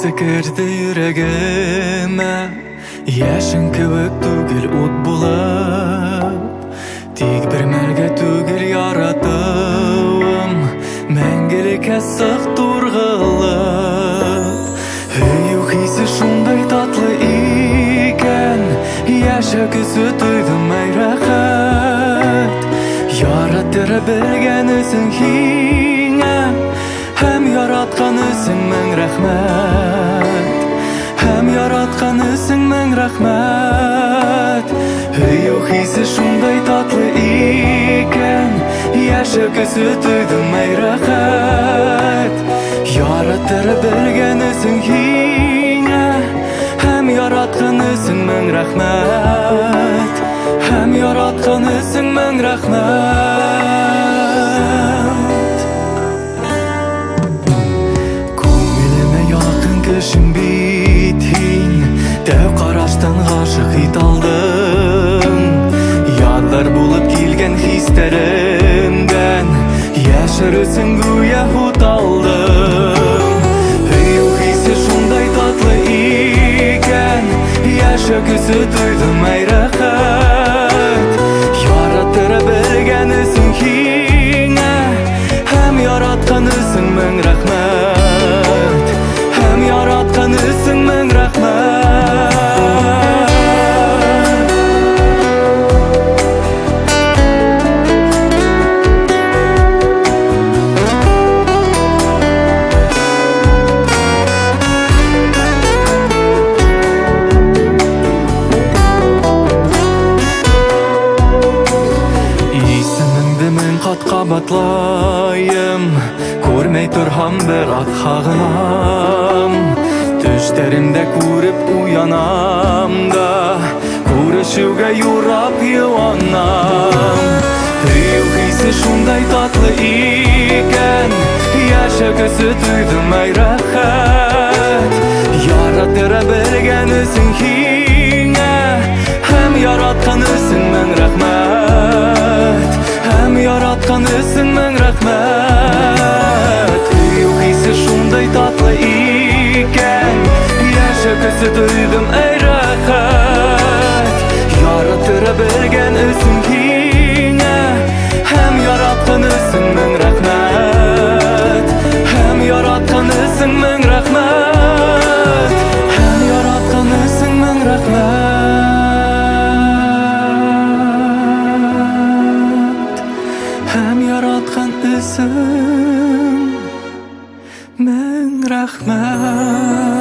Isi kirdi yüreğime, yaşın kıvık tügül ut bulup, tik bir merge tügül yaradım, мәңгілік әсіқ тұрғылып. Үйу хисы шундай татлы икен, яша күсі түйдім әй рахат. Яратыры білген өзің хиңе, һәм яратқан өзің мәң рахмет. Һәм яратқан өзің мәң рахмет. Үйу хисы шундай татлы икен, яша күсі түйдім әй рахат. Яратыры білген өзің хиңе, һәм яратқан өзің мәң рахмет. Һәм яратқан өзің мәң рахмет. Көңіліме яқын кішің бит хин, дәу қараштан ғашық ит алдың. Ядлар болып келген хистерімден, яшірісің гүя хут алдым. Үйу хисы шундай татлы икен, яша күсі түйдім әй рахат. Яратыры білген өзің хиңе, һәм яратқан өзің мәң рахмет. Һәм яратқан өзің мәң рахмет. Қабатлайым, көрмей тұрхам бір ат хағынам. Түштерімде көріп уянам да, көрішуге юрап юанам. Үйу хисы шундай татлы икен, яша күсі түйдім әй рахат. Яратыры білген өзің хиңе, һәм яратқан өзің мәң рахмет. Һәм яратқан өзің мәң рахмет. Үйу хисы шундай татлы икен, яша күсі түйдім әй рахат. Яратыры білген өзің хиңе, һәм яратқан өзің мәң рахмет. Һәм яратқан өзің мәң рахмет. Һәм яратқан өзің мәң рахмет. Һәм яратқан өзің мәң рахмет.